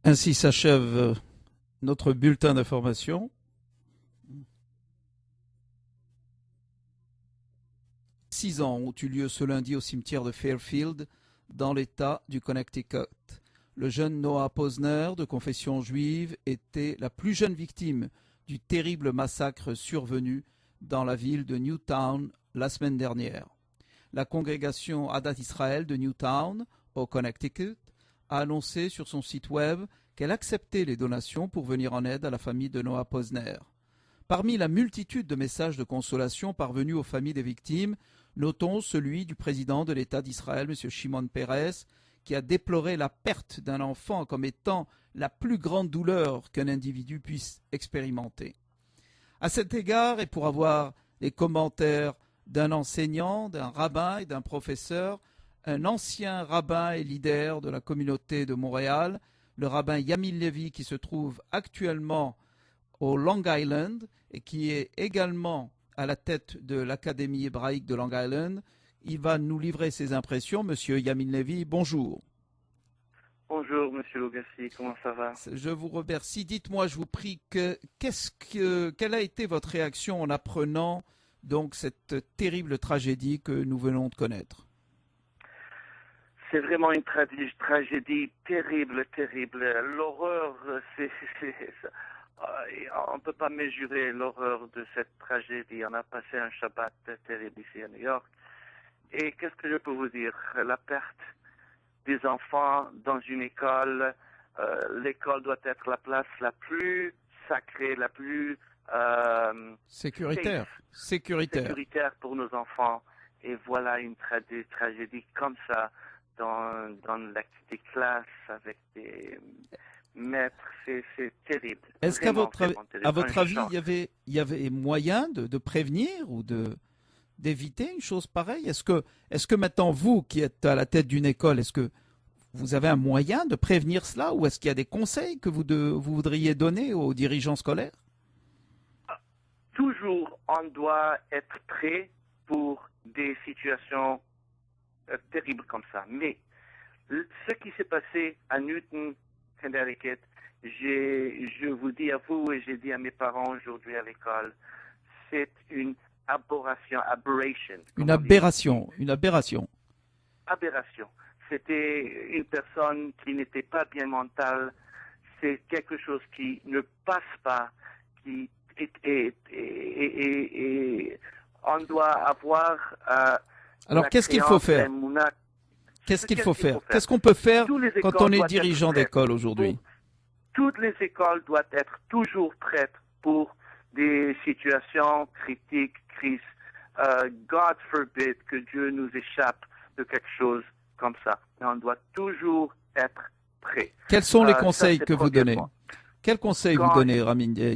Ainsi s'achève notre bulletin d'information. 6 ans ont eu lieu ce lundi au cimetière de Fairfield, dans l'État du Connecticut. Le jeune Noah Posner, de confession juive, était la plus jeune victime du terrible massacre survenu dans la ville de Newtown la semaine dernière. La congrégation Adat Israël de Newtown, au Connecticut, a annoncé sur son site web qu'elle acceptait les donations pour venir en aide à la famille de Noah Posner. Parmi la multitude de messages de consolation parvenus aux familles des victimes, notons celui du président de l'État d'Israël, M. Shimon Peres, qui a déploré la perte d'un enfant comme étant la plus grande douleur qu'un individu puisse expérimenter. À cet égard, et pour avoir les commentaires d'un enseignant, d'un rabbin et d'un professeur, un ancien rabbin et leader de la communauté de Montréal, le rabbin Yamil Levy, qui se trouve actuellement au Long Island et qui est également à la tête de l'Académie hébraïque de Long Island. Il va nous livrer ses impressions. Monsieur Yamil Levy, bonjour. Bonjour, Monsieur Logassi, comment ça va? Je vous remercie. Dites-moi, je vous prie, quelle a été votre réaction en apprenant donc cette terrible tragédie que nous venons de connaître? C'est vraiment une tragédie terrible, terrible. L'horreur, on ne peut pas mesurer l'horreur de cette tragédie. On a passé un Shabbat terrible ici à New York. Et qu'est-ce que je peux vous dire? La perte des enfants dans une école, l'école doit être la place la plus sacrée, la plus sécuritaire pour nos enfants. Et voilà une tragédie comme ça dans des classes avec des maîtres, c'est terrible. Est-ce qu'à votre avis, il y avait moyen de prévenir ou d'éviter une chose pareille? Est-ce que maintenant, vous qui êtes à la tête d'une école, est-ce que vous avez un moyen de prévenir cela ou est-ce qu'il y a des conseils que vous voudriez donner aux dirigeants scolaires? Toujours, on doit être prêt pour des situations terribles comme ça. Mais ce qui s'est passé à Newton, Connecticut, je vous dis à vous et j'ai dit à mes parents aujourd'hui à l'école, c'est une aberration. Une aberration. C'était une personne qui n'était pas bien mentale. C'est quelque chose qui ne passe pas, et on doit avoir. Alors, qu'est-ce qu'il faut faire? Qu'est-ce qu'il faut faire? Qu'est-ce qu'on peut faire quand on est dirigeant d'école aujourd'hui? Toutes les écoles doivent être toujours prêtes pour des situations critiques, crises. God forbid que Dieu nous échappe de quelque chose comme ça. Mais on doit toujours être prêt. Quels sont les conseils que vous donnez? Quels conseils vous donnez,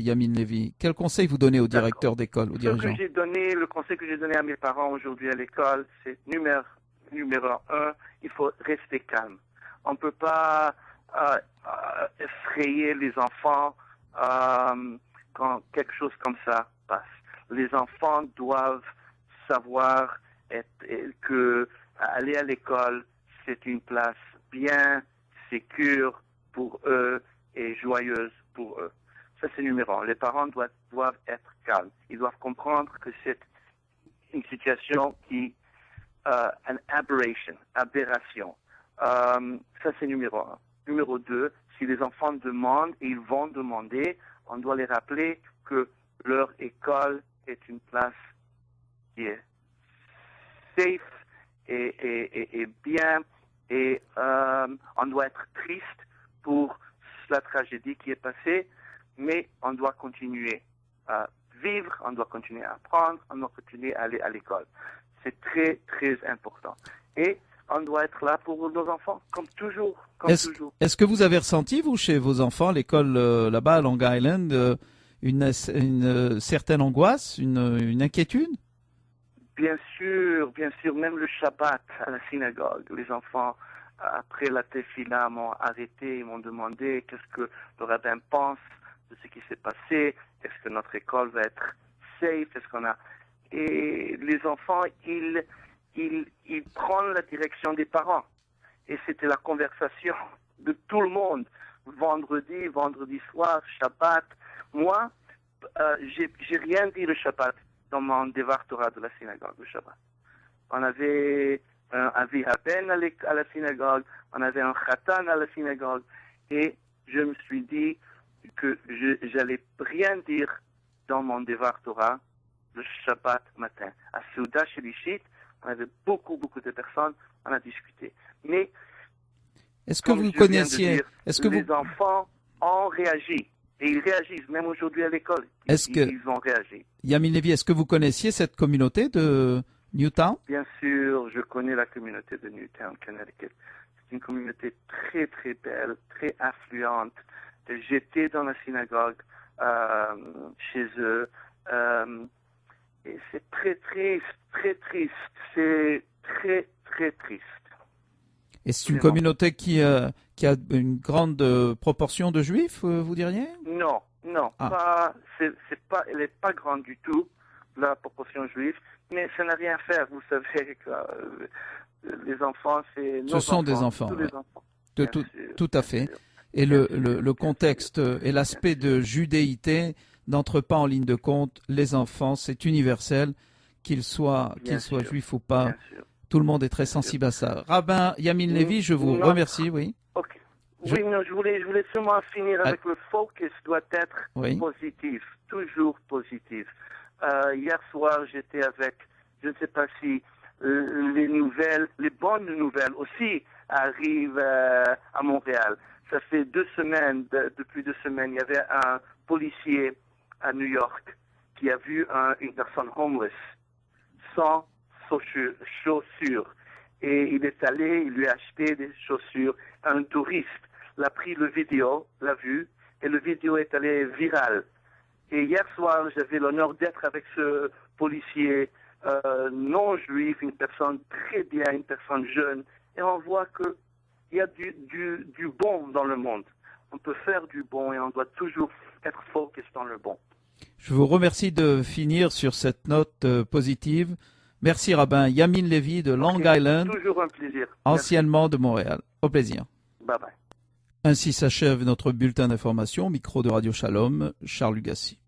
Yamil Levy? Quels conseils vous donnez aux directeurs d'école, aux dirigeants? Le conseil que j'ai donné à mes parents aujourd'hui à l'école, c'est numéro 1, il faut rester calme. On ne peut pas effrayer les enfants quand quelque chose comme ça passe. Les enfants doivent savoir que aller à l'école, c'est une place bien sécure pour eux et joyeuse pour eux. Ça, c'est numéro 1. Les parents doivent être calmes. Ils doivent comprendre que c'est une situation une aberration. Ça, c'est numéro 1. Numéro 2, si les enfants demandent, et ils vont demander, on doit les rappeler que leur école est une place qui est safe et bien, et on doit être triste pour la tragédie qui est passée, mais on doit continuer à vivre, on doit continuer à apprendre, on doit continuer à aller à l'école. C'est très, très important. Et on doit être là pour nos enfants, comme toujours. Est-ce que vous avez ressenti, vous, chez vos enfants, à l'école là-bas à Long Island, une certaine angoisse, une inquiétude? Bien sûr, même le Shabbat à la synagogue, les enfants, après la tefila, m'ont arrêté, ils m'ont demandé qu'est-ce que le rabbin pense de ce qui s'est passé, est-ce que notre école va être safe, est-ce qu'on a... Et les enfants, ils prennent la direction des parents. Et c'était la conversation de tout le monde. vendredi soir, Shabbat. Moi, j'ai rien dit le Shabbat dans mon Devar Torah de la synagogue, le Shabbat. On avait un Vihaben à la synagogue, on avait un Khatan à la synagogue, et je me suis dit que j'allais rien dire dans mon Devar Torah le Shabbat matin. À Souda Shelishit, on avait beaucoup de personnes, on a discuté. Mais est-ce que vous connaissiez, les enfants ont réagi. Et ils réagissent, même aujourd'hui à l'école. Ils ont réagi. Yamin Levy, est-ce que vous connaissiez cette communauté de Newtown? Bien sûr, je connais la communauté de Newtown, Connecticut. C'est une communauté très belle, très affluente. J'étais dans la synagogue chez eux. Et c'est très triste. C'est très triste. Et c'est une communauté qui a une grande proportion de juifs, vous diriez? Non. Elle n'est pas grande du tout, la proportion juive, mais ça n'a rien à faire. Vous savez que les enfants, c'est nos enfants. Ce sont des enfants. Tous ouais. les enfants. Tout à fait. Et le contexte et l'aspect de judéité n'entre pas en ligne de compte. Les enfants, c'est universel, qu'ils soient juifs ou pas. Tout le monde est très sensible à ça. Rabbin Yamin Levy, je vous remercie. Oui. Okay. Je voulais seulement finir avec le focus doit être positif, toujours positif. Hier soir, j'étais avec, je ne sais pas si les bonnes nouvelles aussi arrivent à Montréal. Ça fait depuis 2 semaines, il y avait un policier à New York qui a vu une personne homeless sans chaussures. Et il est allé, il lui a acheté des chaussures. Un touriste l'a pris le vidéo, l'a vu, et le vidéo est allé viral. Et hier soir, j'avais l'honneur d'être avec ce policier non juif, une personne très bien, une personne jeune. Et on voit qu'il y a du bon dans le monde. On peut faire du bon et on doit toujours être focus dans le bon. Je vous remercie de finir sur cette note positive. Merci Rabbin Yamin Levy de Long Island, toujours un plaisir. Anciennement de Montréal. Au plaisir. Bye bye. Ainsi s'achève notre bulletin d'information, micro de Radio Shalom, Charles Lugassi.